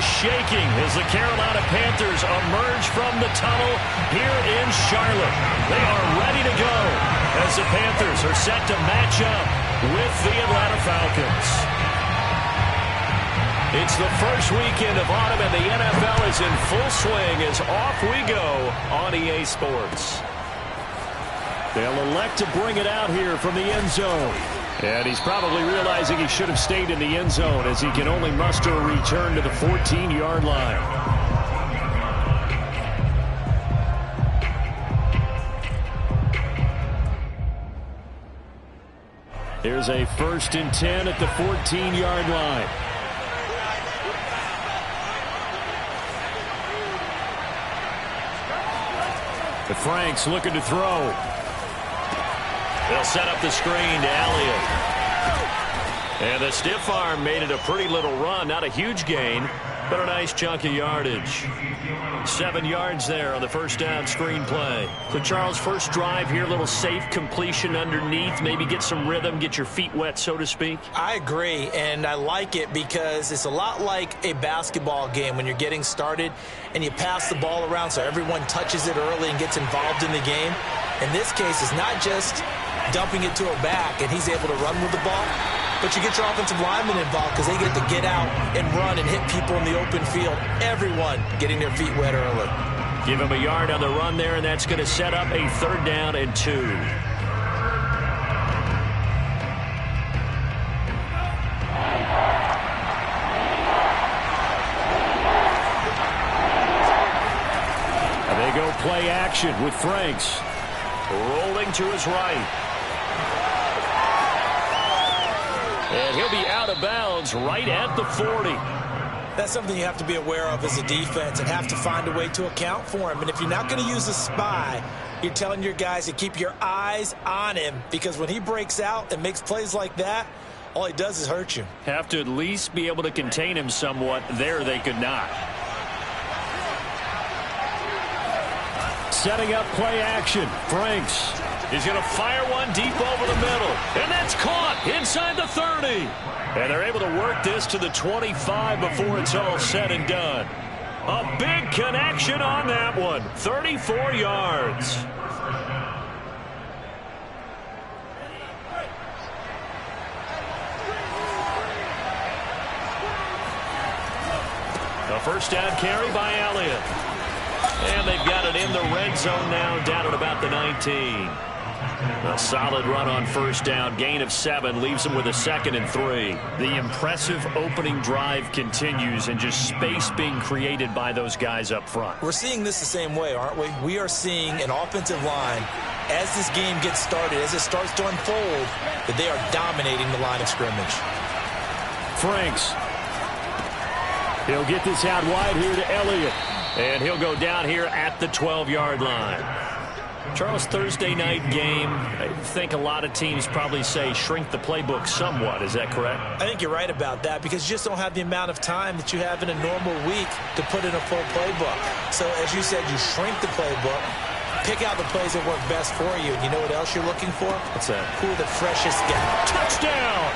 is shaking as the Carolina Panthers emerge from the tunnel here in Charlotte. They are ready to go as the Panthers are set to match up with the Atlanta Falcons. It's the first weekend of autumn, and the NFL is in full swing as off we go on EA Sports. They'll elect to bring it out here from the end zone. And he's probably realizing he should have stayed in the end zone as he can only muster a return to the 14-yard line. Here's a 1st and 10 at the 14-yard line. The Franks looking to throw. They'll set up the screen to Elliott. And the stiff arm made it a pretty little run. Not a huge gain, but a nice chunk of yardage. 7 yards there on the first down screen play. So, Charles, first drive here, a little safe completion underneath. Maybe get some rhythm, get your feet wet, so to speak. I agree, and I like it because it's a lot like a basketball game when you're getting started and you pass the ball around so everyone touches it early and gets involved in the game. In this case, it's not just dumping it to a back and he's able to run with the ball, but you get your offensive linemen involved because they get to get out and run and hit people in the open field. Everyone getting their feet wet early. Give him a yard on the run there, and that's going to set up a 3rd down and 2. And they go play action with Franks. Rolling to his right. And he'll be out of bounds right at the 40. That's something you have to be aware of as a defense and have to find a way to account for him. And if you're not going to use a spy, you're telling your guys to keep your eyes on him, because when he breaks out and makes plays like that, all he does is hurt you. Have to at least be able to contain him somewhat. There they could not. Setting up play action. Franks. He's going to fire one deep over the middle. And that's caught inside the 30. And they're able to work this to the 25 before it's all said and done. A big connection on that one. 34 yards. A first down carry by Elliott. And they've got it in the red zone now, down at about the 19. A solid run on first down. Gain of 7 leaves them with a 2nd and 3. The impressive opening drive continues, and just space being created by those guys up front. We're seeing this the same way, aren't we? We are seeing an offensive line, as this game gets started, as it starts to unfold, that they are dominating the line of scrimmage. Franks. He'll get this out wide here to Elliott. And he'll go down here at the 12-yard line. Charles, Thursday night game, I think a lot of teams probably say shrink the playbook somewhat. Is that correct? I think you're right about that, because you just don't have the amount of time that you have in a normal week to put in a full playbook. So, as you said, you shrink the playbook, pick out the plays that work best for you. And you know what else you're looking for? What's that? Who are the freshest guys? Touchdown!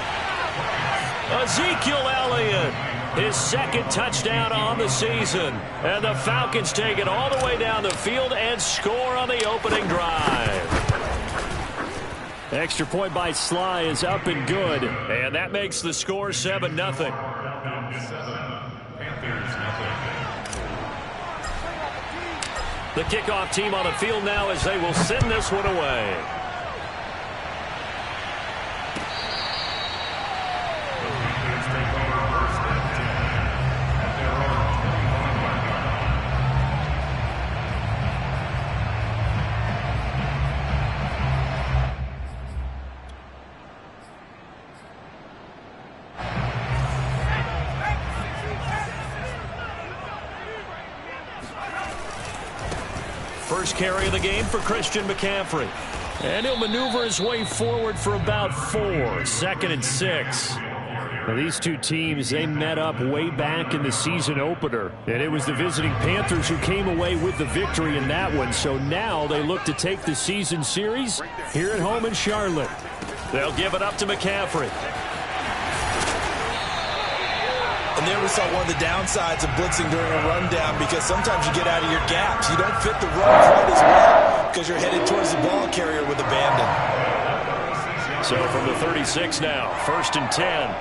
Ezekiel Elliott. His 2nd touchdown on the season. And the Falcons take it all the way down the field and score on the opening drive. Extra point by Sly is up and good. And that makes the score 7-0. The kickoff team on the field now as they will send this one away. First carry of the game for Christian McCaffrey. And he'll maneuver his way forward for about 4. 2nd and 6. Now, these two teams, they met up way back in the season opener. And it was the visiting Panthers who came away with the victory in that one. So now they look to take the season series here at home in Charlotte. They'll give it up to McCaffrey. And there we saw one of the downsides of blitzing during a rundown, because sometimes you get out of your gaps. You don't fit the run quite as well because you're headed towards the ball carrier with abandon. So from the 36 now, 1st and 10.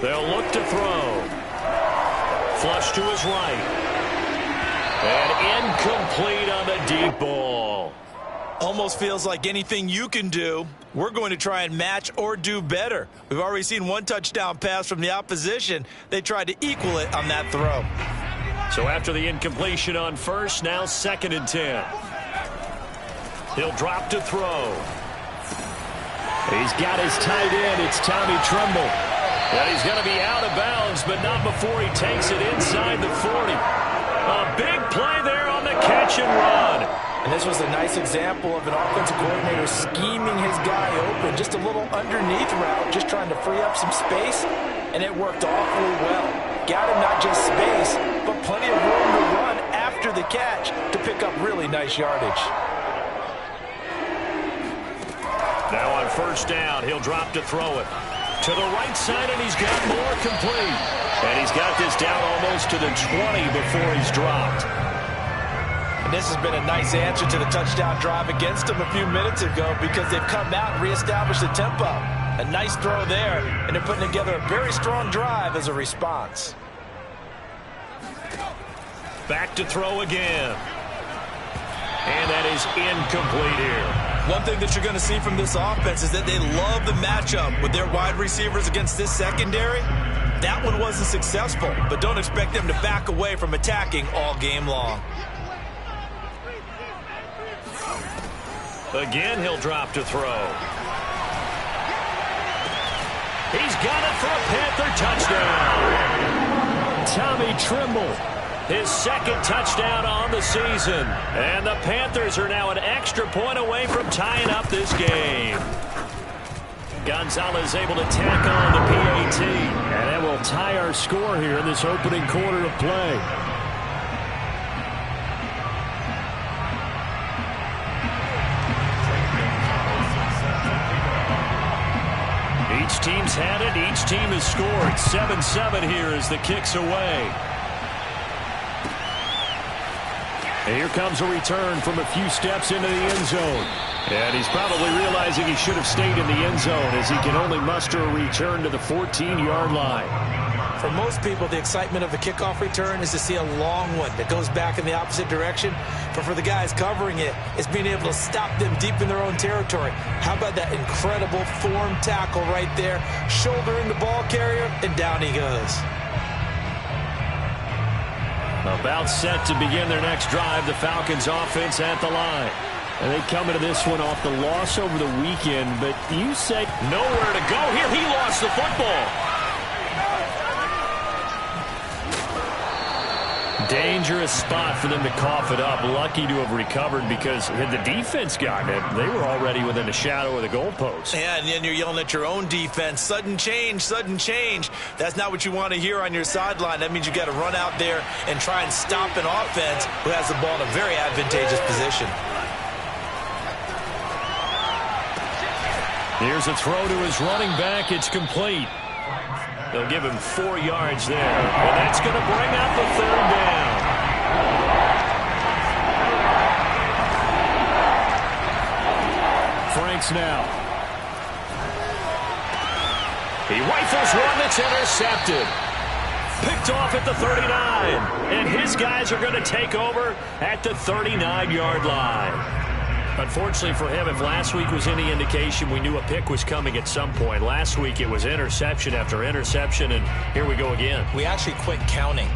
They'll look to throw. Flush to his right. And incomplete on the deep ball. Almost feels like anything you can do, we're going to try and match or do better. We've already seen one touchdown pass from the opposition. They tried to equal it on that throw. So after the incompletion on 1st, now 2nd and 10. He'll drop to throw. He's got his tight end. It's Tommy Tremble. And he's going to be out of bounds, but not before he takes it inside the 40. A big play there on the catch and run. And this was a nice example of an offensive coordinator scheming his guy open. Just a little underneath route, just trying to free up some space, and it worked awfully well. Got him not just space, but plenty of room to run after the catch to pick up really nice yardage. Now on 1st down, he'll drop to throw it. To the right side, and he's got more complete. And he's got this down almost to the 20 before he's dropped. And this has been a nice answer to the touchdown drive against them a few minutes ago, because they've come out and reestablished the tempo. A nice throw there, and they're putting together a very strong drive as a response. Back to throw again. And that is incomplete here. One thing that you're going to see from this offense is that they love the matchup with their wide receivers against this secondary. That one wasn't successful, but don't expect them to back away from attacking all game long. Again, he'll drop to throw. He's got it for a Panther touchdown. Tommy Tremble, his 2nd touchdown on the season. And the Panthers are now an extra point away from tying up this game. Gonzalez able to tack on the PAT. And that will tie our score here in this opening quarter of play. Each team's had it. Each team has scored. 7-7 here as the kick's away. And here comes a return from a few steps into the end zone. And he's probably realizing he should have stayed in the end zone, as he can only muster a return to the 14-yard line. For most people, the excitement of the kickoff return is to see a long one that goes back in the opposite direction. But for the guys covering it, it's being able to stop them deep in their own territory. How about that incredible form tackle right there, shouldering the ball carrier, and down he goes. About set to begin their next drive, the Falcons offense at the line. And they come into this one off the loss over the weekend, but you say nowhere to go here. He lost the football. Dangerous spot for them to cough it up. Lucky to have recovered, because had the defense gotten it, they were already within a shadow of the goalpost. Yeah, and then you're yelling at your own defense. Sudden change, sudden change. That's not what you want to hear on your sideline. That means you got to run out there and try and stop an offense who has the ball in a very advantageous position. Here's a throw to his running back. It's complete. They'll give him 4 yards there. And that's going to bring up the 3rd down. Franks now. He rifles one that's intercepted. Picked off at the 39. And his guys are going to take over at the 39-yard line. Unfortunately for him, if last week was any indication, we knew a pick was coming at some point. Last week it was interception after interception, and here we go again. We actually quit counting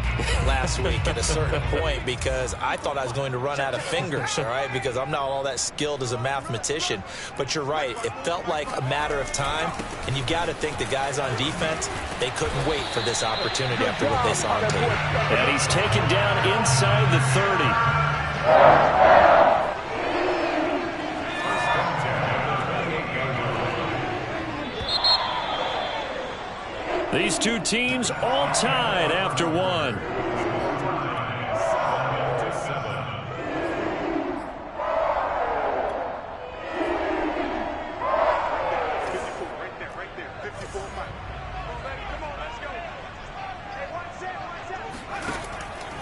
last week at a certain point, because I thought I was going to run out of fingers, all right, because I'm not all that skilled as a mathematician. But you're right. It felt like a matter of time, and you've got to think the guys on defense, they couldn't wait for this opportunity after what they saw on tape. And he's taken down inside the 30. These two teams all tied after one.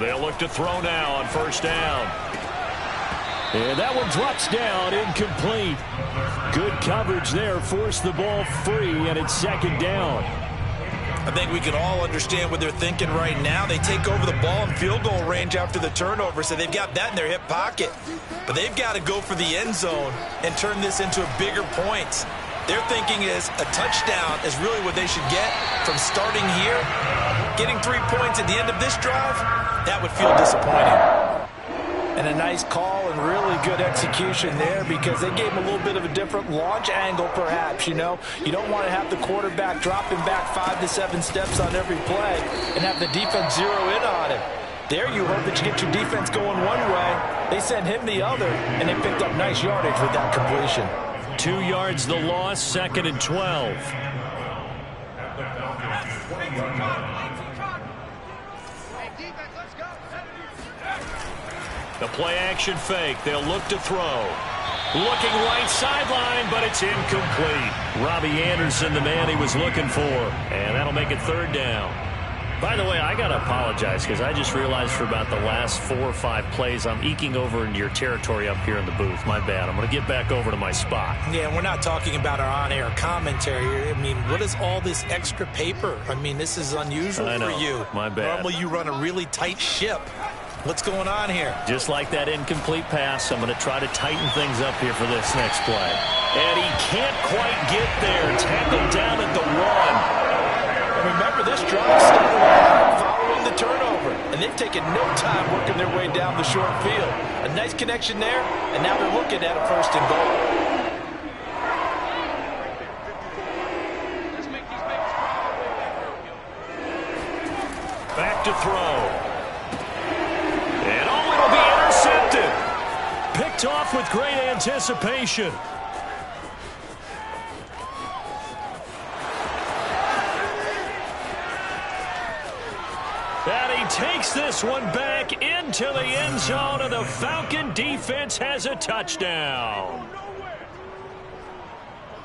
They'll look to throw now on first down. And that one drops down, incomplete. Good coverage there, forced the ball free, and it's second down. I think we can all understand what they're thinking right now. They take over the ball in field goal range after the turnover, so they've got that in their hip pocket. But they've got to go for the end zone and turn this into bigger points. Their thinking is a touchdown is really what they should get from starting here. Getting 3 points at the end of this drive, that would feel disappointing. And a nice call and really good execution there because they gave him a little bit of a different launch angle perhaps, you know. You don't want to have the quarterback dropping back 5 to 7 steps on every play and have the defense zero in on him. There you hope that you get your defense going one way. They sent him the other, and they picked up nice yardage with that completion. 2 yards the loss, 2nd and 12. The play-action fake. They'll look to throw. Looking right sideline, but it's incomplete. Robbie Anderson, the man he was looking for. And that'll make it 3rd down. By the way, I got to apologize because I just realized for about the last 4 or 5 plays, I'm eking over into your territory up here in the booth. My bad. I'm going to get back over to my spot. Yeah, we're not talking about our on-air commentary. I mean, what is all this extra paper? I mean, this is unusual for you. My bad. Normally you run a really tight ship. What's going on here? Just like that incomplete pass, I'm going to try to tighten things up here for this next play. And he can't quite get there. Tackled down at the 1. Remember, this drive started following the turnover, and they've taken no time working their way down the short field. A nice connection there, and now they're looking at a 1st and goal. Back to throw. And it'll be intercepted. Picked off with great anticipation. And he takes this one back into the end zone, and the Falcon defense has a touchdown.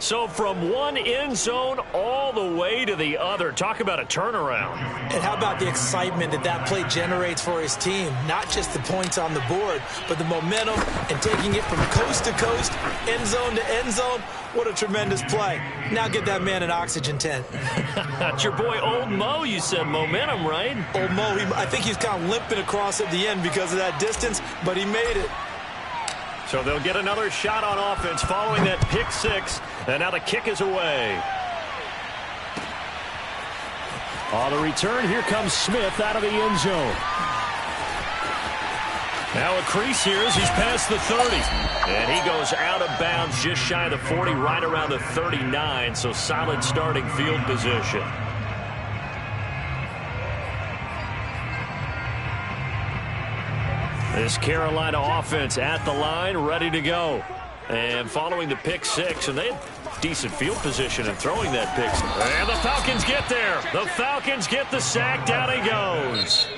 So from one end zone all the way to the other. Talk about a turnaround. And how about the excitement that play generates for his team? Not just the points on the board, but the momentum and taking it from coast to coast, end zone to end zone. What a tremendous play. Now get that man an oxygen tent. That's your boy Old Mo, you said. Momentum, right? Old Mo, I think he's kind of limping across at the end because of that distance, but he made it. So they'll get another shot on offense following that pick 6. And now the kick is away. On the return, here comes Smith out of the end zone. Now a crease here as he's past the 30. And he goes out of bounds just shy of the 40, right around the 39. So solid starting field position. This Carolina offense at the line, ready to go. And following the pick 6, and they had decent field position in throwing that pick. And the Falcons get there. The Falcons get the sack. Down he goes.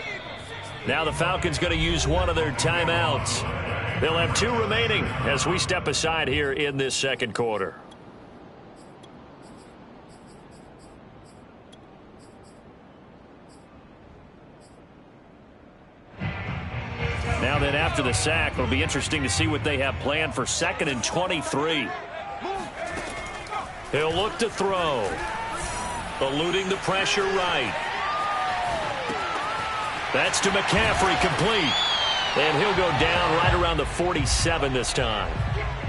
Now the Falcons going to use one of their timeouts. They'll have 2 remaining as we step aside here in this second quarter. Now then, after the sack, it'll be interesting to see what they have planned for 2nd and 23. He'll look to throw. Eluding the pressure right. That's to McCaffrey, complete. And he'll go down right around the 47 this time.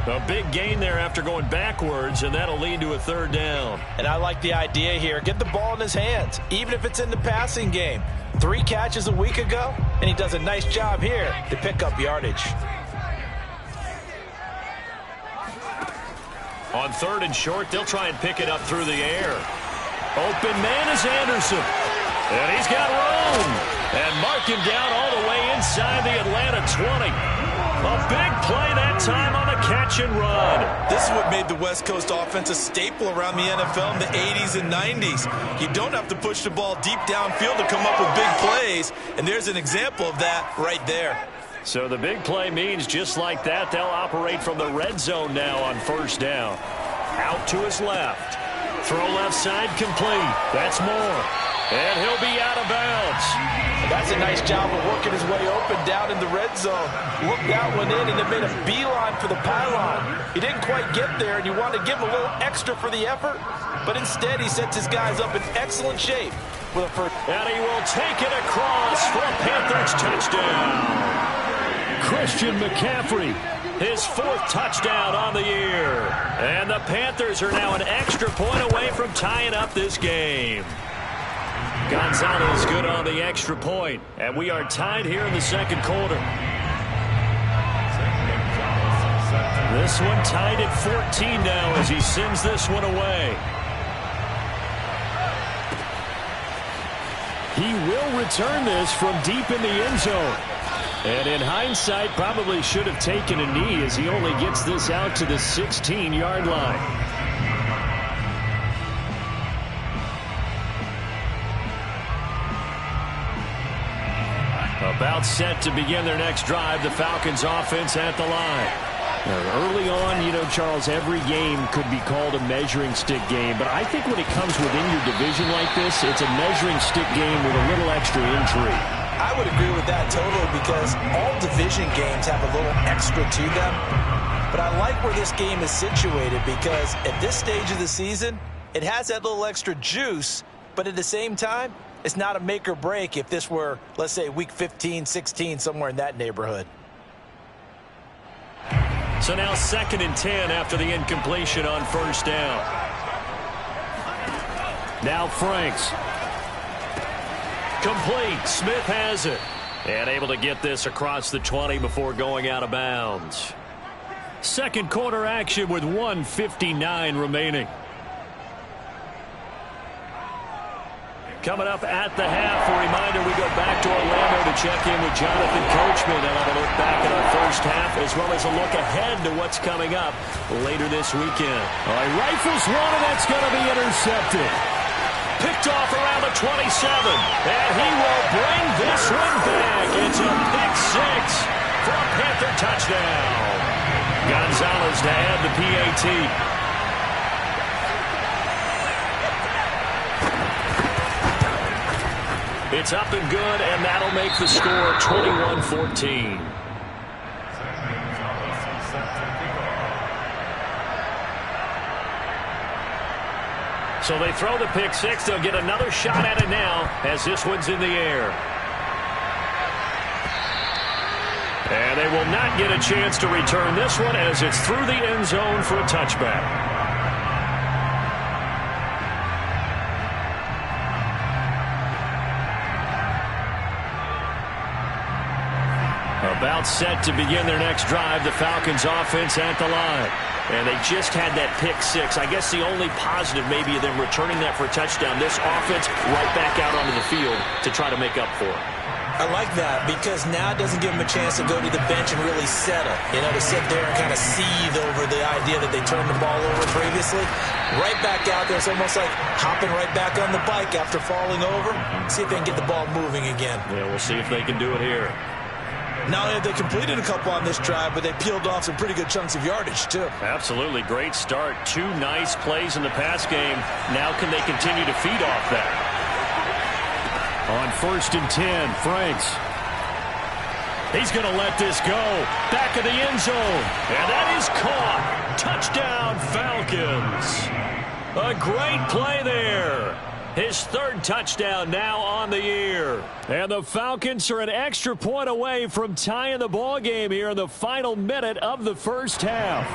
A big gain there after going backwards, and that'll lead to a 3rd down. And I like the idea here. Get the ball in his hands, even if it's in the passing game. 3 catches a week ago, and he does a nice job here to pick up yardage. On 3rd and short, they'll try and pick it up through the air. Open man is Anderson. And he's got room. And mark him down all the way inside the Atlanta 20. A big play that time on the catch and run. This is what made the West Coast offense a staple around the NFL in the 80s and 90s. You don't have to push the ball deep downfield to come up with big plays, and there's an example of that right there. So the big play means just like that, they'll operate from the red zone now on 1st down. Out to his left. Throw left side complete. That's Moore. And he'll be out of bounds. That's a nice job of working his way open down in the red zone. Looked that one in and it made a beeline for the pylon. He didn't quite get there, and you want to give him a little extra for the effort, but instead he sets his guys up in excellent shape with a first. And he will take it across for a Panthers touchdown. Christian McCaffrey, his 4th touchdown on the year. And the Panthers are now an extra point away from tying up this game. Gonzalez good on the extra point, and we are tied here in the second quarter. This one tied at 14 now as he sends this one away. He will return this from deep in the end zone. And in hindsight, probably should have taken a knee as he only gets this out to the 16-yard line. About set to begin their next drive, the Falcons offense at the line. Now, early on, you know, Charles, every game could be called a measuring stick game, but I think when it comes within your division like this, it's a measuring stick game with a little extra intrigue. I would agree with that totally, because all division games have a little extra to them. But I like where this game is situated, because at this stage of the season, it has that little extra juice, but at the same time, it's not a make or break if this were, let's say, week 15, 16, somewhere in that neighborhood. So now 2nd and 10 after the incompletion on first down. Now Franks. Complete. Smith has it. And able to get this across the 20 before going out of bounds. Second quarter action with 1:59 remaining. Coming up at the half, a reminder, we go back to Orlando to check in with Jonathan Coachman and have a look back at our first half, as well as a look ahead to what's coming up later this weekend. All right, rifles one, and that's going to be intercepted. Picked off around the 27, and he will bring this one back. It's a pick 6 for a Panther touchdown. Gonzalez to add the PAT. It's up and good, and that'll make the score 21-14. So they throw the pick 6. They'll get another shot at it now as this one's in the air. And they will not get a chance to return this one as it's through the end zone for a touchback. About set to begin their next drive, the Falcons offense at the line. And they just had that pick 6. I guess the only positive maybe of them returning that for a touchdown. This offense right back out onto the field to try to make up for it. I like that, because now it doesn't give them a chance to go to the bench and really settle. You know, to sit there and kind of seethe over the idea that they turned the ball over previously. Right back out there. It's almost like hopping right back on the bike after falling over. See if they can get the ball moving again. Yeah, we'll see if they can do it here. Not only have they completed a couple on this drive, but they peeled off some pretty good chunks of yardage, too. Absolutely. Great start. 2 nice plays in the pass game. Now can they continue to feed off that? On 1st and 10, Franks. He's going to let this go. Back of the end zone. And that is caught. Touchdown, Falcons. A great play there. His 3rd touchdown now on the year. And the Falcons are an extra point away from tying the ball game here in the final minute of the first half.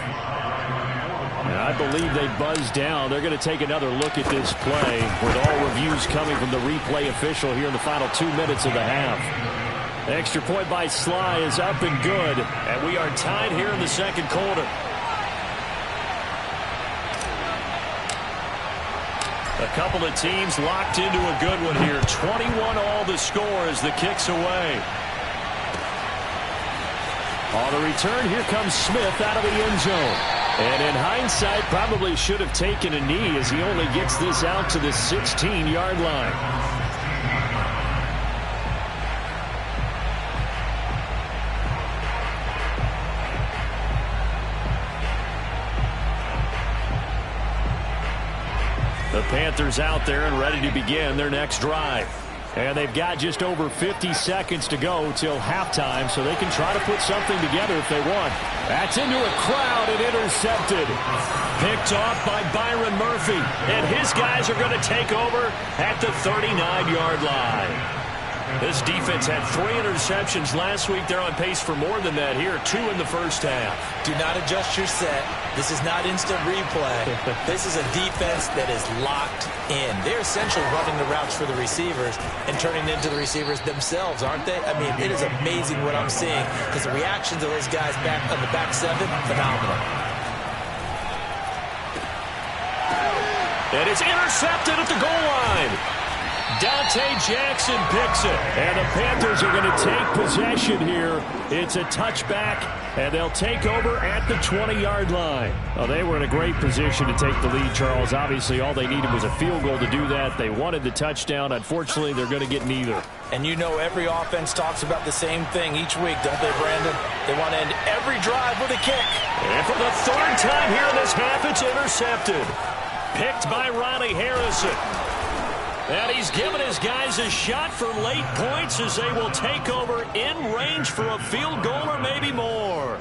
And I believe they buzzed down. They're going to take another look at this play with all reviews coming from the replay official here in the final 2 minutes of the half. Extra point by Sly is up and good. And we are tied here in the second quarter. A couple of teams locked into a good one here. 21 all the score as the kick's away. On the return, here comes Smith out of the end zone. And in hindsight, probably should have taken a knee as he only gets this out to the 16-yard line. The Panthers out there and ready to begin their next drive. And they've got just over 50 seconds to go till halftime, so they can try to put something together if they want. That's into a crowd and intercepted. Picked off by Byron Murphy. And his guys are going to take over at the 39-yard line. This defense had 3 interceptions last week. They're on pace for more than that here. 2 in the first half. Do not adjust your set. This is not instant replay. This is a defense that is locked in. They're essentially running the routes for the receivers and turning into the receivers themselves, aren't they? I mean, it is amazing what I'm seeing because the reactions of those guys back on the back 7, phenomenal. And it's intercepted at the goal line. Dante Jackson picks it. And the Panthers are going to take possession here. It's a touchback, and they'll take over at the 20-yard line. Well, they were in a great position to take the lead, Charles. Obviously, all they needed was a field goal to do that. They wanted the touchdown. Unfortunately, they're going to get neither. And you know every offense talks about the same thing each week, don't they, Brandon? They want to end every drive with a kick. And for the 3rd time here in this half, it's intercepted. Picked by Ronnie Harrison. And he's given his guys a shot for late points as they will take over in range for a field goal or maybe more.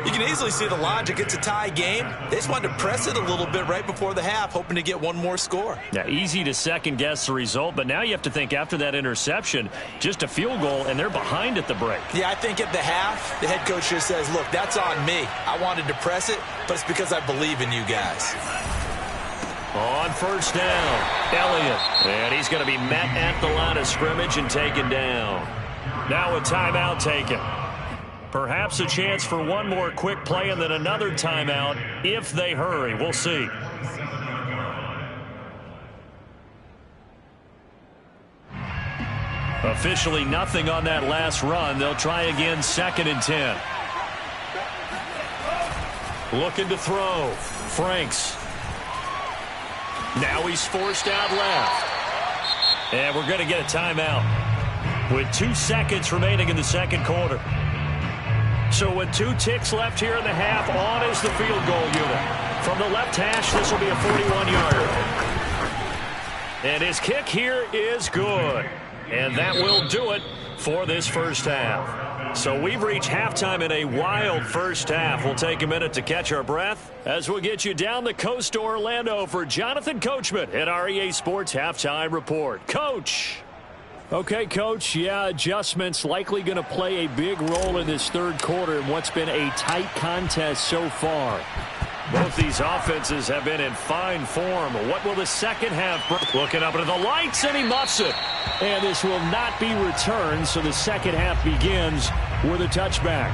You can easily see the logic. It's a tie game. They just wanted to press it a little bit right before the half, hoping to get one more score. Yeah, easy to second-guess the result, but now you have to think after that interception, just a field goal, and they're behind at the break. Yeah, I think at the half, the head coach just says, look, that's on me. I wanted to press it, but it's because I believe in you guys. On first down, Elliott. And he's going to be met at the line of scrimmage and taken down. Now a timeout taken. Perhaps a chance for one more quick play and then another timeout if they hurry. We'll see. Officially nothing on that last run. They'll try again 2nd and 10. Looking to throw. Franks. Now he's forced out left. And we're going to get a timeout with 2 seconds remaining in the second quarter. So with 2 ticks left here in the half, on is the field goal unit. From the left hash, this will be a 41-yarder. And his kick here is good. And that will do it for this first half. So we've reached halftime in a wild first half. We'll take a minute to catch our breath as we'll get you down the coast to Orlando for Jonathan Coachman at our EA Sports Halftime Report. Coach. Okay, Coach, yeah, adjustments likely going to play a big role in this third quarter in what's been a tight contest so far. Both these offenses have been in fine form. What will the second half bring? Looking up into the lights, and he muffs it. And this will not be returned, so the second half begins with a touchback.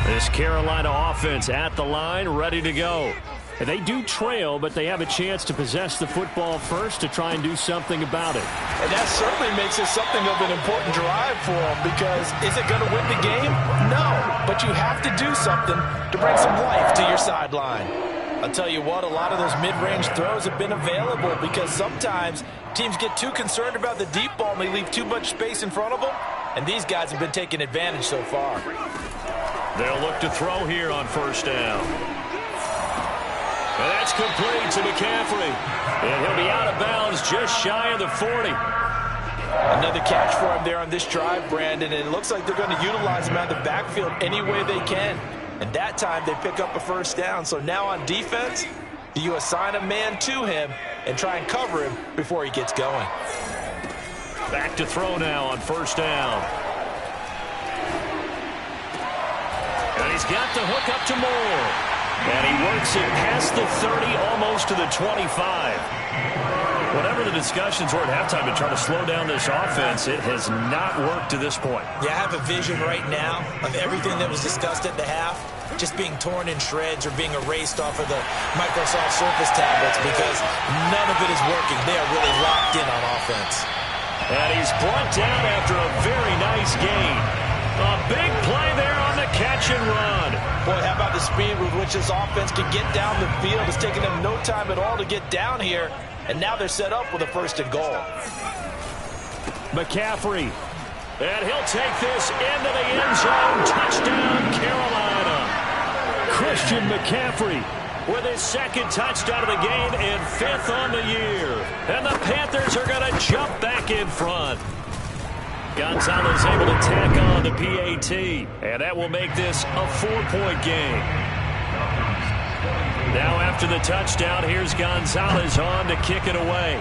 This Carolina offense at the line, ready to go. And they do trail, but they have a chance to possess the football first to try and do something about it. And that certainly makes it something of an important drive for them because is it going to win the game? No, but you have to do something to bring some life to your sideline. I'll tell you what, a lot of those mid-range throws have been available because sometimes teams get too concerned about the deep ball and they leave too much space in front of them, and these guys have been taking advantage so far. They'll look to throw here on first down. And that's complete to McCaffrey. And he'll be out of bounds just shy of the 40. Another catch for him there on this drive, Brandon. And it looks like they're going to utilize him out of the backfield any way they can. And that time they pick up a first down. So now on defense, you assign a man to him and try and cover him before he gets going. Back to throw now on first down. And he's got the hook up to Moore. And he works it past the 30, almost to the 25. Whatever the discussions were at halftime to try to slow down this offense, it has not worked to this point. Yeah, I have a vision right now of everything that was discussed at the half just being torn in shreds or being erased off of the Microsoft Surface tablets because none of it is working. They are really locked in on offense. And he's brought down after a very nice gain. A big play there on the catch and run. Boy, how about the speed with which this offense can get down the field? It's taken them no time at all to get down here, and now they're set up with a first and goal. McCaffrey, and he'll take this into the end zone. Touchdown, Carolina. Christian McCaffrey with his second touchdown of the game and 5th on the year. And the Panthers are going to jump back in front. Gonzalez able to tack on the PAT, and that will make this a 4-point game. Now after the touchdown, here's Gonzalez on to kick it away.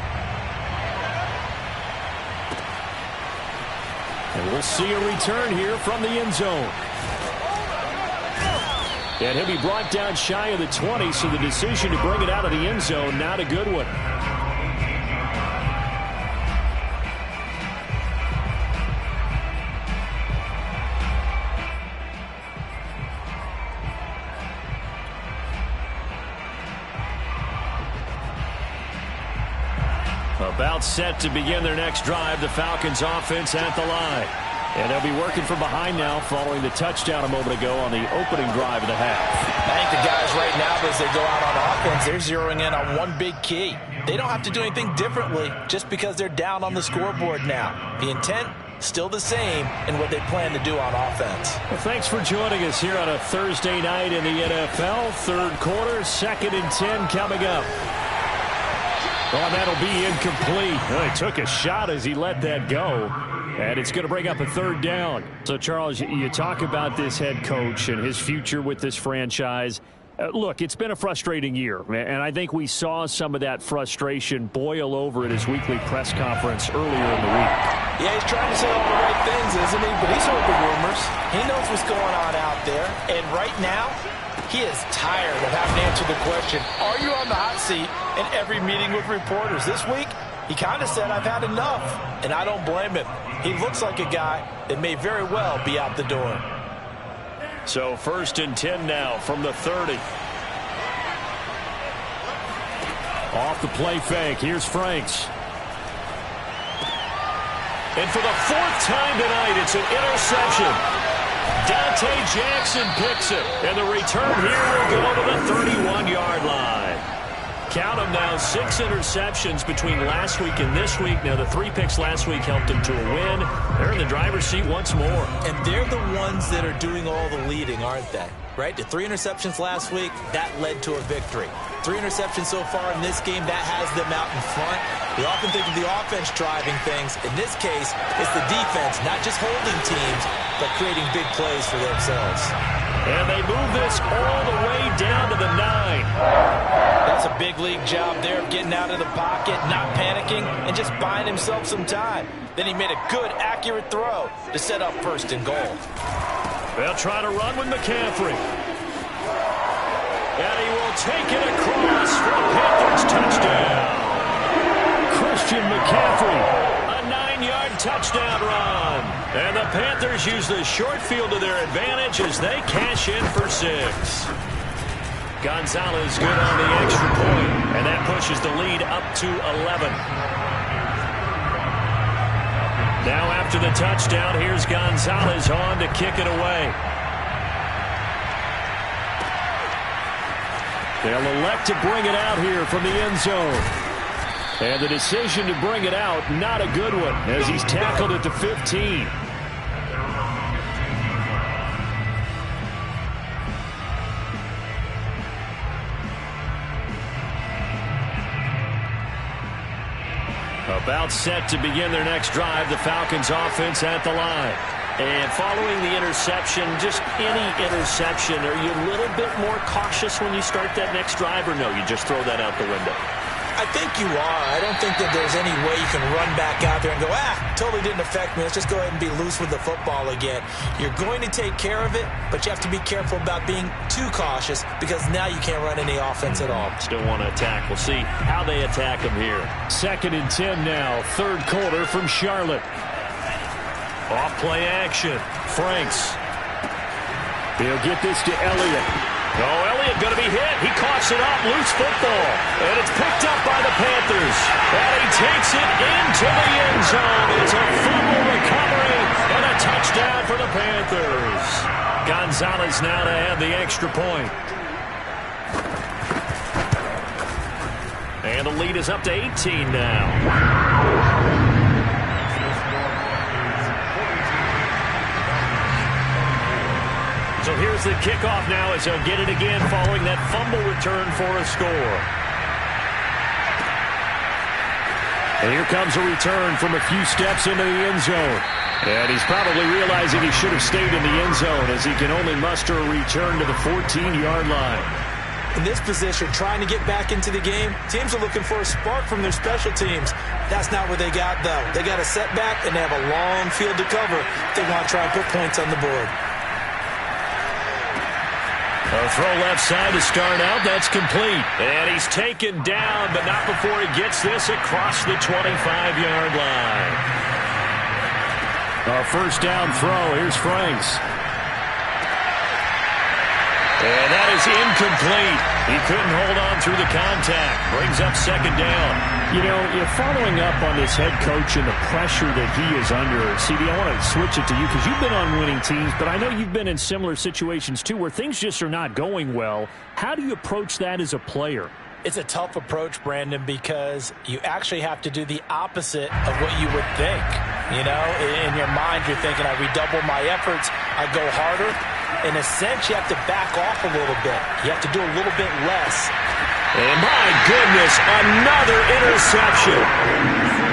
And we'll see a return here from the end zone. And he'll be brought down shy of the 20, so the decision to bring it out of the end zone, not a good one. About set to begin their next drive, the Falcons offense at the line. And they'll be working from behind now following the touchdown a moment ago on the opening drive of the half. I think the guys right now, as they go out on offense, they're zeroing in on one big key. They don't have to do anything differently just because they're down on the scoreboard now. The intent, still the same in what they plan to do on offense. Well, thanks for joining us here on a Thursday night in the NFL. Third quarter, 2nd and 10 coming up. Oh, that'll be incomplete. Well, he took a shot as he let that go. And it's going to bring up a 3rd down. So, Charles, you talk about this head coach and his future with this franchise. Look, it's been a frustrating year, and I think we saw some of that frustration boil over at his weekly press conference earlier in the week. Yeah, he's trying to say all the right things, isn't he? But he's heard the rumors. He knows what's going on out there. And right now, he is tired of having to answer the question, are you on the hot seat in every meeting with reporters? This week, he kind of said, I've had enough, and I don't blame him. He looks like a guy that may very well be out the door. So 1st and 10 now from the 30. Off the play fake, here's Franks. And for the 4th time tonight, it's an interception. Dante Jackson picks it, and the return here will go to the 31-yard line. Count them now, 6 interceptions between last week and this week. Now, the 3 picks last week helped them to a win. They're in the driver's seat once more. And they're the ones that are doing all the leading, aren't they? Right? The 3 interceptions last week, that led to a victory. 3 interceptions so far in this game, that has them out in front. We often think of the offense driving things. In this case, it's the defense, not just holding teams, but creating big plays for themselves. And they move this all the way down to the 9. That's a big league job there of getting out of the pocket, not panicking, and just buying himself some time. Then he made a good, accurate throw to set up 1st and goal. They'll try to run with McCaffrey. And he will take it across for a Panthers touchdown. Christian McCaffrey. 9-yard touchdown run. And the Panthers use the short field to their advantage as they cash in for 6. Gonzalez good on the extra point, and that pushes the lead up to 11. Now after the touchdown, here's Gonzalez on to kick it away. They'll elect to bring it out here from the end zone. And the decision to bring it out, not a good one, as he's tackled at the 15. About set to begin their next drive, the Falcons offense at the line. And following the interception, just any interception, are you a little bit more cautious when you start that next drive, or no, you just throw that out the window? I think you are. I don't think that there's any way you can run back out there and go, totally didn't affect me. Let's just go ahead and be loose with the football again. You're going to take care of it, but you have to be careful about being too cautious because now you can't run any offense at all. Still want to attack. We'll see how they attack them here. 2nd and 10 now, 3rd quarter from Charlotte. Off play action. Franks. He'll get this to Elliott. Oh, Elliott going to be hit. He coughs it up. Loose football. And it's picked up by the Panthers. And he takes it into the end zone. It's a fumble recovery and a touchdown for the Panthers. Gonzalez now to add the extra point. And the lead is up to 18 now. So here's the kickoff now as he'll get it again following that fumble return for a score. And here comes a return from a few steps into the end zone. And he's probably realizing he should have stayed in the end zone as he can only muster a return to the 14-yard line. In this position, trying to get back into the game, teams are looking for a spark from their special teams. That's not what they got, though. They got a setback, and they have a long field to cover if they want to try and put points on the board. A throw left side to start out. That's complete. And he's taken down, but not before he gets this across the 25-yard line. A first down throw. Here's Franks. And that is incomplete. He couldn't hold on through the contact. Brings up second down. You know, you're following up on this head coach and the pressure that he is under. CD, I want to switch it to you because you've been on winning teams, but I know you've been in similar situations too where things just are not going well. How do you approach that as a player? It's a tough approach, Brandon, because you actually have to do the opposite of what you would think. You know, in your mind, you're thinking, I redouble my efforts, I go harder. In a sense, you have to back off a little bit. You have to do a little bit less. And my goodness, another interception.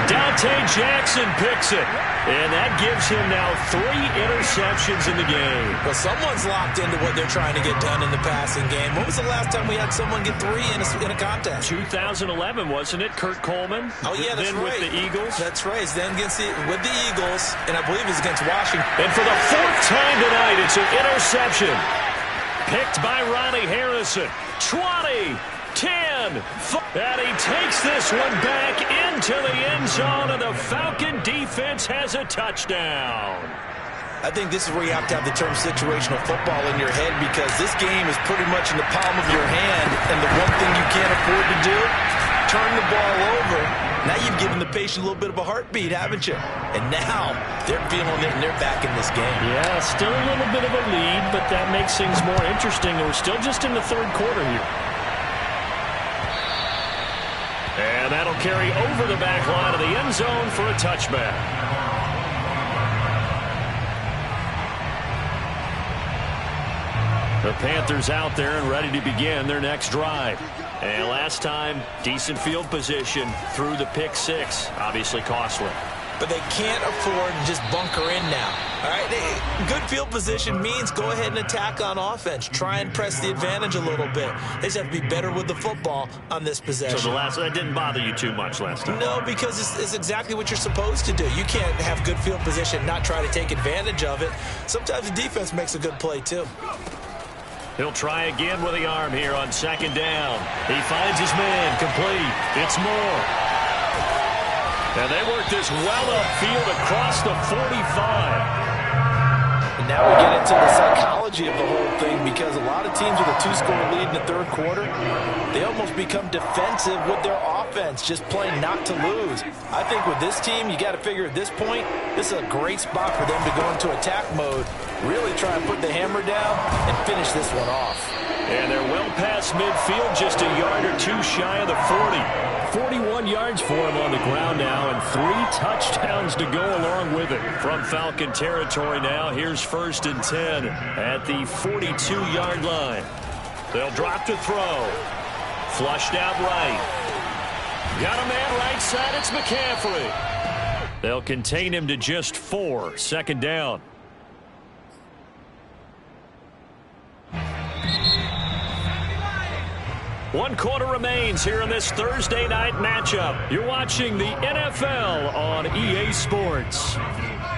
Dante Jackson picks it. And that gives him now 3 interceptions in the game. Well, someone's locked into what they're trying to get done in the passing game. When was the last time we had someone get 3 in a contest? 2011, wasn't it? Kurt Coleman. Oh, yeah, that's then right. With the Eagles. That's right. Then with the Eagles, and I believe it's against Washington. And for the 4th time tonight, it's an interception. Picked by Ronnie Harrison. 20. 10, and he takes this one back into the end zone, and the Falcon defense has a touchdown. I think this is where you have to have the term situational football in your head because this game is pretty much in the palm of your hand, and the one thing you can't afford to do, turn the ball over. Now you've given the patient a little bit of a heartbeat, haven't you? And now they're feeling it, and they're back in this game. Yeah, still a little bit of a lead, but that makes things more interesting, and we're still just in the 3rd quarter here. And that'll carry over the back line of the end zone for a touchback. The Panthers out there and ready to begin their next drive. And last time, decent field position through the pick 6. Obviously costly. But they can't afford to just bunker in now. All right, good field position means go ahead and attack on offense. Try and press the advantage a little bit. They just have to be better with the football on this possession. So that didn't bother you too much last time? No, because it's exactly what you're supposed to do. You can't have good field position and not try to take advantage of it. Sometimes the defense makes a good play, too. He'll try again with the arm here on second down. He finds his man, complete. It's Moore. And they work this well upfield across the 45. And now we get into the psychology of the whole thing because a lot of teams with a 2-score lead in the 3rd quarter, they almost become defensive with their offense, just playing not to lose. I think with this team, you got to figure at this point, this is a great spot for them to go into attack mode, really try and put the hammer down and finish this one off. And they're well past midfield, just a yard or 2 shy of the 40. 41 yards for him on the ground now, and 3 touchdowns to go along with it. From Falcon territory now, here's 1st and 10 at the 42-yard line. They'll drop to throw. Flushed out right. Got a man right side, it's McCaffrey. They'll contain him to just 4, second down. One quarter remains here in this Thursday night matchup. You're watching the NFL on EA Sports.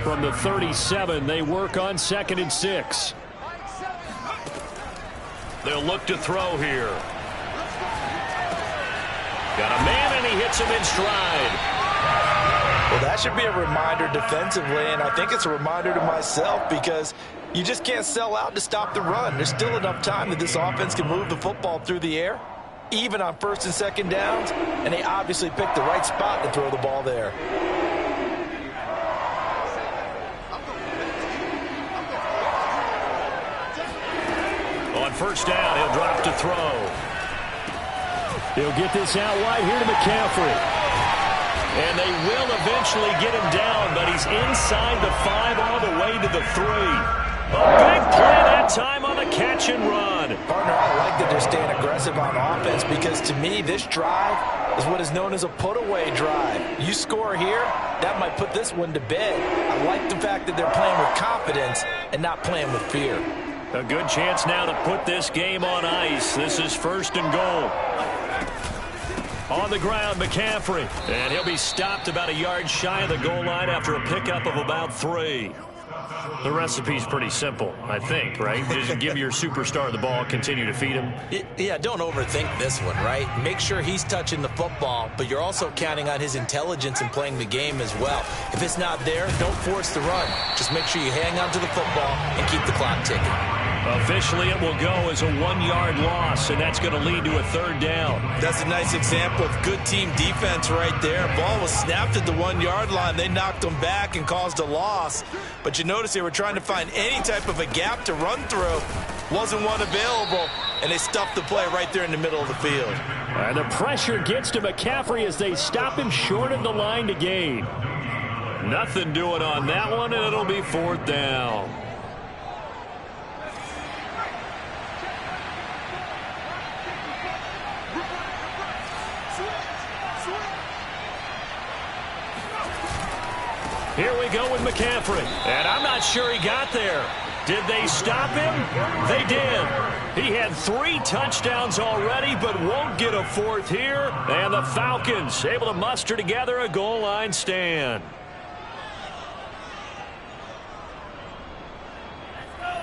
From the 37, they work on 2nd and 6. They'll look to throw here. Got a man, and he hits him in stride. Well, that should be a reminder defensively, and I think it's a reminder to myself because you just can't sell out to stop the run. There's still enough time that this offense can move the football through the air, even on 1st and 2nd downs, and they obviously picked the right spot to throw the ball there. On 1st down, he'll drop to throw. He'll get this out wide here to McCaffrey. And they will eventually get him down, but he's inside the 5 all the way to the 3. A big play that time on the catch and run. Partner, I like that they're staying aggressive on offense because to me, this drive is what is known as a put-away drive. You score here, that might put this one to bed. I like the fact that they're playing with confidence and not playing with fear. A good chance now to put this game on ice. This is 1st and goal. On the ground, McCaffrey. And he'll be stopped about a yard shy of the goal line after a pickup of about 3. The recipe's pretty simple, I think, right? Just give your superstar the ball, continue to feed him. Yeah, don't overthink this one, right? Make sure he's touching the football, but you're also counting on his intelligence in playing the game as well. If it's not there, don't force the run. Just make sure you hang on to the football and keep the clock ticking. Officially, it will go as a 1-yard loss, and that's going to lead to a 3rd down. That's a nice example of good team defense right there. Ball was snapped at the 1-yard line. They knocked them back and caused a loss. But you notice they were trying to find any type of a gap to run through. Wasn't one available, and they stuffed the play right there in the middle of the field. And the pressure gets to McCaffrey as they stop him short of the line to gain. Nothing doing on that one, and it'll be 4th down. Here we go with McCaffrey. And I'm not sure he got there. Did they stop him? They did. He had 3 touchdowns already, but won't get a 4th here. And the Falcons able to muster together a goal line stand.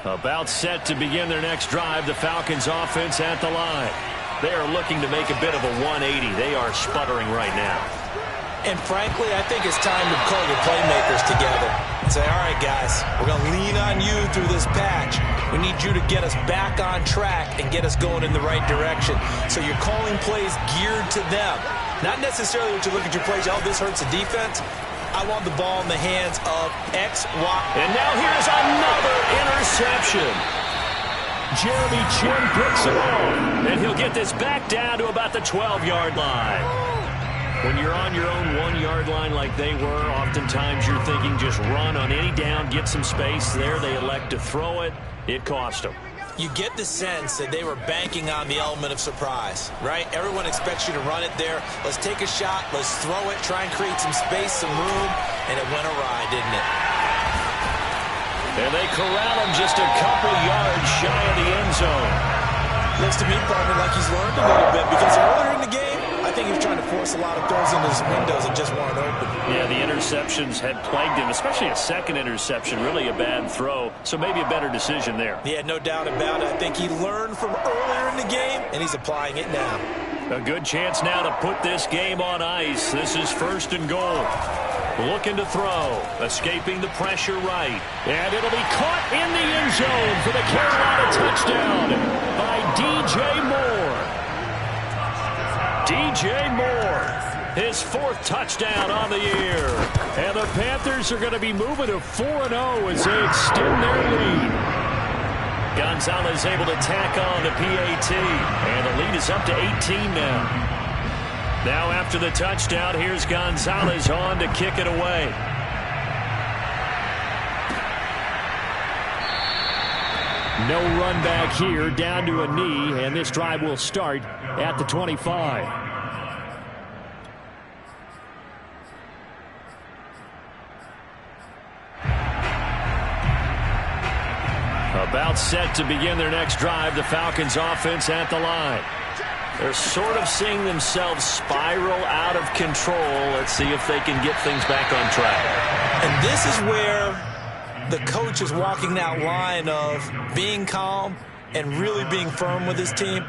About set to begin their next drive, the Falcons offense at the line. They are looking to make a bit of a 180. They are sputtering right now. And frankly, I think it's time to call your playmakers together and say, all right, guys, we're going to lean on you through this patch. We need you to get us back on track and get us going in the right direction. So you're calling plays geared to them. Not necessarily when you look at your plays, oh, this hurts the defense. I want the ball in the hands of X, Y. And now here's another interception. Jeremy Chinn picks it off. And he'll get this back down to about the 12-yard line. When you're on your own 1-yard line like they were, oftentimes you're thinking just run on any down, get some space. There they elect to throw it. It cost them. You get the sense that they were banking on the element of surprise, right? Everyone expects you to run it there. Let's take a shot. Let's throw it. Try and create some space, some room. And it went awry, didn't it? And they corral him just a couple yards shy of the end zone. Looks to me, partner, like he's learned a little bit because earlier in the game, I think he was trying to force a lot of throws into his windows that just weren't open. Yeah, the interceptions had plagued him, especially a second interception, really a bad throw. So maybe a better decision there. Yeah, no doubt about it. I think he learned from earlier in the game, and he's applying it now. A good chance now to put this game on ice. This is 1st and goal. Looking to throw. Escaping the pressure right. And it'll be caught in the end zone for the Carolina touchdown by DJ Moore. DJ Moore, his 4th touchdown on the year. And the Panthers are going to be moving to 4-0 as they extend their lead. Gonzalez able to tack on the PAT. And the lead is up to 18 now. Now after the touchdown, here's Gonzalez on to kick it away. No run back here, down to a knee, and this drive will start at the 25. About set to begin their next drive, the Falcons offense at the line. They're sort of seeing themselves spiral out of control. Let's see if they can get things back on track. And this is where the coach is walking that line of being calm and really being firm with his team.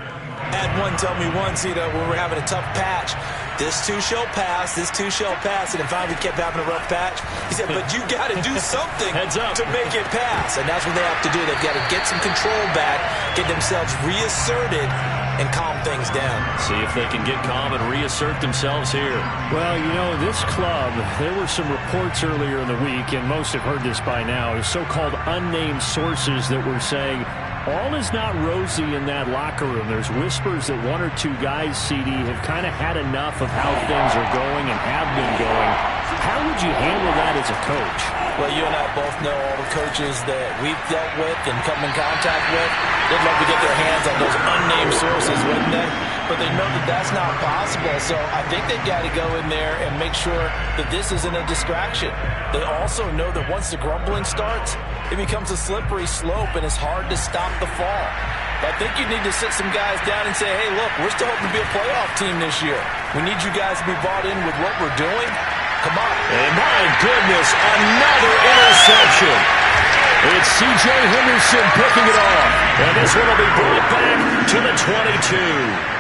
Had one tell me once, when we're having a tough patch, this too shall pass, this too shall pass. And in fact, we kept having a rough patch. He said, but you got to do something to make it pass. And that's what they have to do. They've got to get some control back, get themselves reasserted, and calm things down. See if they can get calm and reassert themselves here. Well, this club, there were some reports earlier in the week, and most have heard this by now, so-called unnamed sources that were saying all is not rosy in that locker room. There's whispers that 1 or 2 guys, CD, have kind of had enough of how things are going and have been going. How would you handle that as a coach? Well, you and I both know all the coaches that we've dealt with and come in contact with. They'd love to get their hands on those unnamed sources, wouldn't they? But they know that that's not possible. So I think they've got to go in there and make sure that this isn't a distraction. They also know that once the grumbling starts, it becomes a slippery slope and it's hard to stop the fall. But I think you need to sit some guys down and say, hey, look, we're still hoping to be a playoff team this year. We need you guys to be bought in with what we're doing. Come on. And my goodness, another interception. It's C.J. Henderson picking it off. And this one will be brought back to the 22.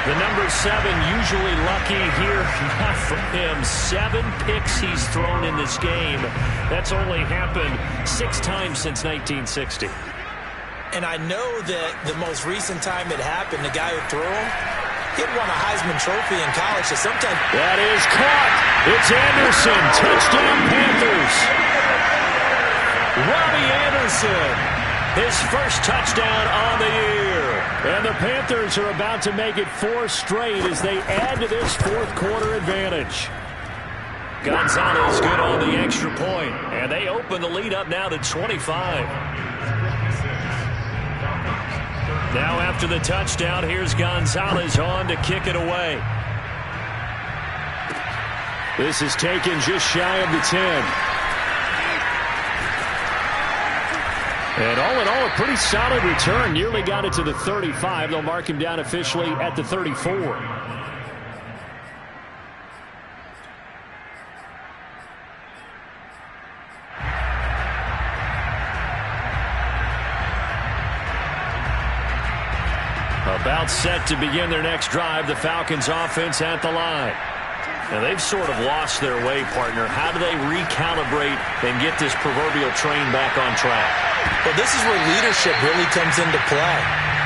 The number 7 usually lucky here. Not for him. 7 picks he's thrown in this game. That's only happened 6 times since 1960. And I know that the most recent time it happened, the guy who threw him, he had won a Heisman Trophy in college. So sometimes that is caught. It's Anderson. Touchdown Panthers. Robbie Anderson. His first touchdown on the year. And the Panthers are about to make it 4 straight as they add to this fourth quarter advantage. Gonzalez good on the extra point. And they open the lead up now to 25. Now after the touchdown, here's Gonzalez on to kick it away. This is taken just shy of the 10. And all in all, a pretty solid return. Nearly got it to the 35. They'll mark him down officially at the 34. About set to begin their next drive, the Falcons offense at the line. Now they've sort of lost their way, partner. How do they recalibrate and get this proverbial train back on track? Well, this is where leadership really comes into play.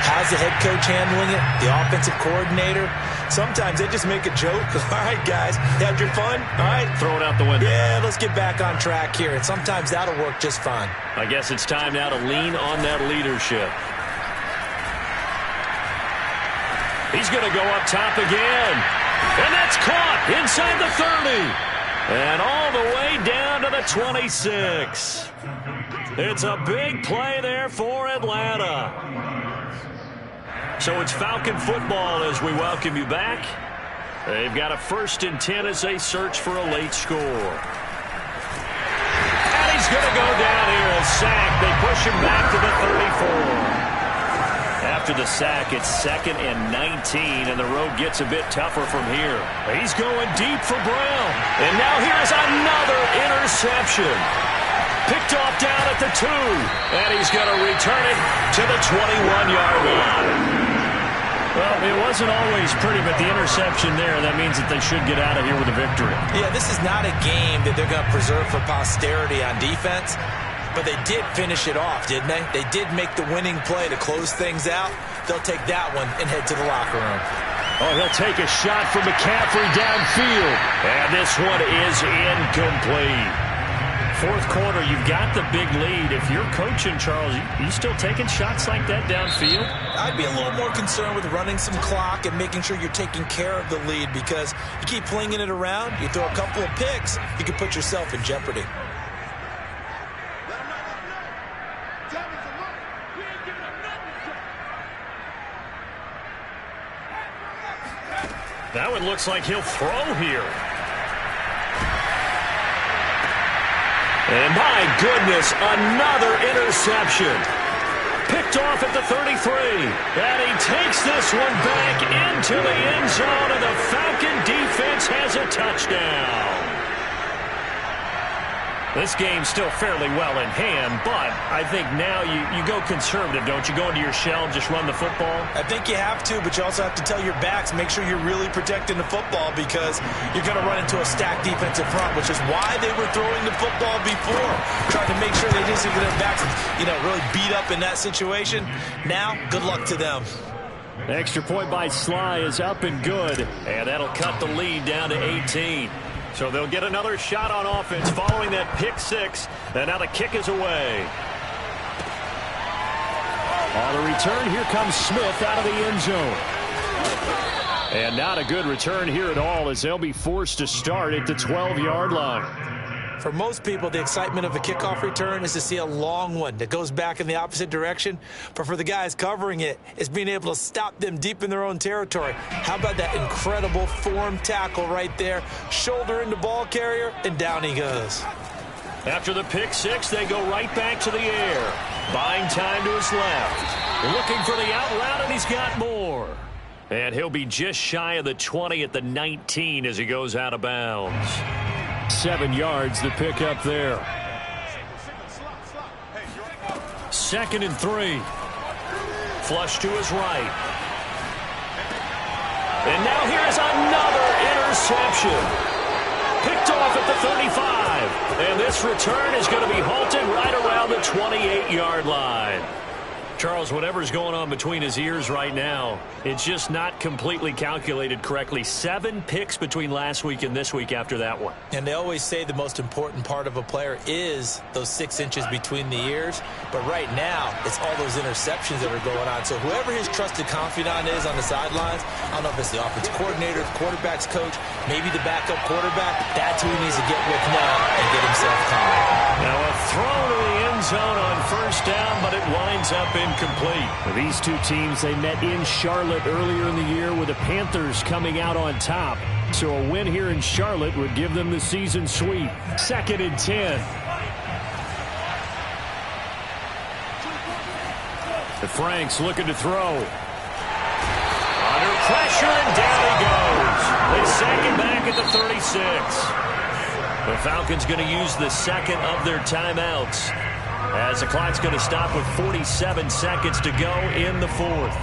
How's the head coach handling it? The offensive coordinator? Sometimes they just make a joke. All right, guys, had your fun? All right. Throw it out the window. Yeah, let's get back on track here. And sometimes that'll work just fine. I guess it's time now to lean on that leadership. He's going to go up top again. And that's caught inside the 30. And all the way down to the 26. It's a big play there for Atlanta. So it's Falcon football as we welcome you back. They've got a 1st and 10 as they search for a late score. And he's going to go down here, a sack. They push him back to the 34. After the sack, it's 2nd and 19, and the road gets a bit tougher from here. He's going deep for Brown. And now here's another interception. Picked off down at the 2, and he's going to return it to the 21-yard line. Well, it wasn't always pretty, but the interception there, that means that they should get out of here with a victory. Yeah, this is not a game that they're going to preserve for posterity on defense. But they did finish it off, didn't they? They did make the winning play to close things out. They'll take that one and head to the locker room. Oh, he'll take a shot from McCaffrey downfield. And this one is incomplete. Fourth quarter, you've got the big lead. If you're coaching, Charles, you still taking shots like that downfield? I'd be a little more concerned with running some clock and making sure you're taking care of the lead, because you keep flinging it around, you throw a couple of picks, you can put yourself in jeopardy. That one looks like he'll throw here. And my goodness, another interception. Picked off at the 33. And he takes this one back into the end zone, and the Falcon defense has a touchdown. This game's still fairly well in hand, but I think now you go conservative, don't you? Go into your shell and just run the football? I think you have to, but you also have to tell your backs, make sure you're really protecting the football, because you're going to run into a stacked defensive front, which is why they were throwing the football before, trying to make sure they didn't get their backs, really beat up in that situation. Now, good luck to them. Extra point by Sly is up and good, and that'll cut the lead down to 18. So they'll get another shot on offense following that pick 6. And now the kick is away. On the return, here comes Smith out of the end zone. And not a good return here at all, as they'll be forced to start at the 12-yard line. For most people, the excitement of a kickoff return is to see a long one that goes back in the opposite direction. But for the guys covering it, it's being able to stop them deep in their own territory. How about that incredible form tackle right there? Shoulder into ball carrier, and down he goes. After the pick six, they go right back to the air. Buying time to his left. Looking for the out route, and he's got more. And he'll be just shy of the 20 at the 19 as he goes out of bounds. 7 yards, the pick up there. 2nd and 3. Flush to his right. And now here's another interception. Picked off at the 35. And this return is going to be halted right around the 28-yard line. Charles, whatever's going on between his ears right now, it's just not completely calculated correctly. 7 picks between last week and this week after that one. And they always say the most important part of a player is those 6 inches between the ears. But right now, it's all those interceptions that are going on. So whoever his trusted confidant is on the sidelines, I don't know if it's the offensive coordinator, the quarterback's coach, maybe the backup quarterback, that's who he needs to get with now and get himself calm. Now a throw to the end zone on first down, but it winds up incomplete. These two teams, they met in Charlotte earlier in the year with the Panthers coming out on top. So a win here in Charlotte would give them the season sweep. 2nd and 10. The Franks looking to throw. Under pressure, and down he goes. They sack him back at the 36. The Falcons going to use the second of their timeouts, as the clock's going to stop with 47 seconds to go in the 4th.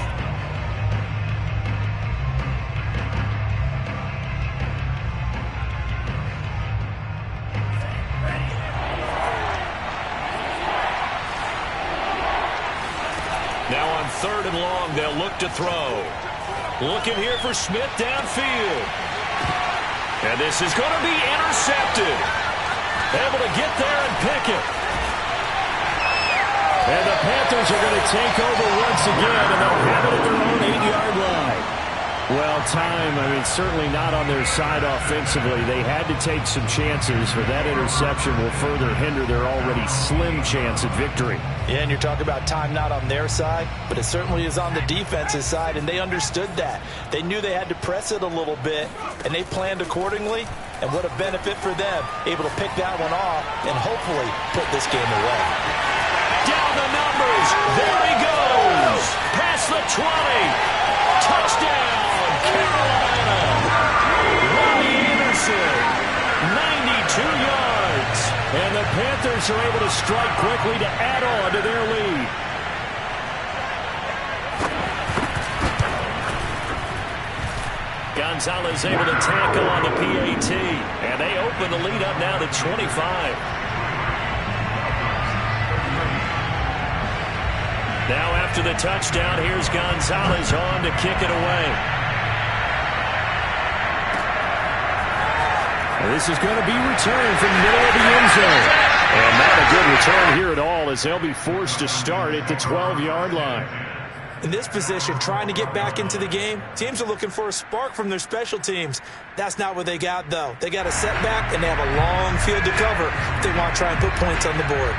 Now on 3rd and long, they'll look to throw. Looking here for Smith downfield. And this is going to be intercepted. Able to get there and pick it. And the Panthers are going to take over once again, and they'll have it at their own 8-yard line. Well, time, certainly not on their side offensively. They had to take some chances, but that interception will further hinder their already slim chance at victory. Yeah, and you're talking about time not on their side, but it certainly is on the defense's side, and they understood that. They knew they had to press it a little bit, and they planned accordingly, and what a benefit for them, able to pick that one off and hopefully put this game away. Down the numbers. There he goes. Past the 20. Touchdown, Carolina. Robbie Anderson, 92 yards. And the Panthers are able to strike quickly to add on to their lead. Gonzalez able to tackle on the PAT. And they open the lead up now to 25. Now after the touchdown, here's Gonzalez on to kick it away. And this is going to be returned from the middle of the end zone. And not a good return here at all, as they'll be forced to start at the 12-yard line. In this position, trying to get back into the game, teams are looking for a spark from their special teams. That's not what they got, though. They got a setback, and they have a long field to cover if they want to try and put points on the board.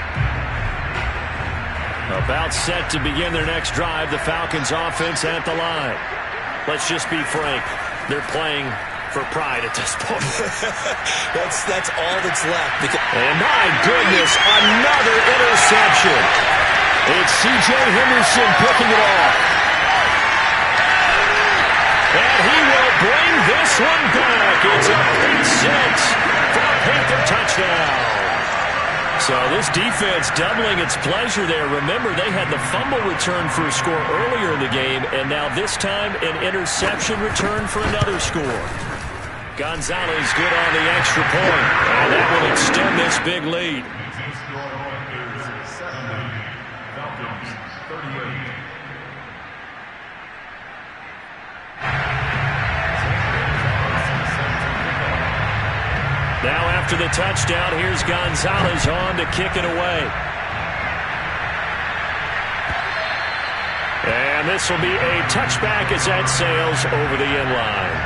About set to begin their next drive, the Falcons offense at the line. Let's just be frank. They're playing for pride at this point. that's all that's left. And my goodness, another interception. It's C.J. Henderson picking it off. And he will bring this one back. It's a pick six for a Panther touchdown. So this defense doubling its pleasure there. Remember, they had the fumble return for a score earlier in the game, and now this time an interception return for another score. Gonzalez good on the extra point, and that will extend this big lead. Now after the touchdown, here's Gonzalez on to kick it away. And And this will be a touchback as that sails over the end line.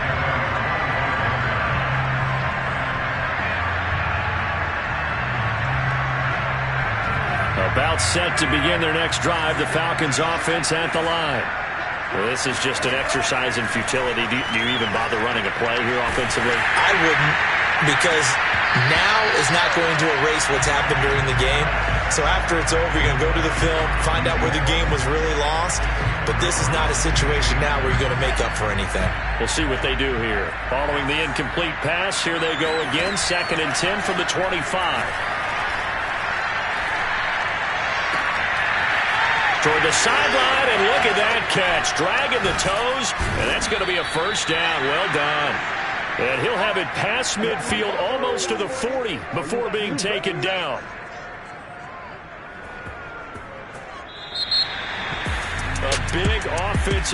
About set to begin their next drive, the Falcons offense at the line. Well, this is just an exercise in futility. Do you even bother running a play here offensively? I wouldn't, because now is not going to erase what's happened during the game. So after it's over, you're going to go to the film, find out where the game was really lost. But this is not a situation now where you're going to make up for anything. We'll see what they do here. Following the incomplete pass, here they go again. 2nd and 10 from the 25. Toward the sideline, and look at that catch. Dragging the toes, and that's going to be a first down. Well done. And he'll have it past midfield almost to the 40 before being taken down. A big offensive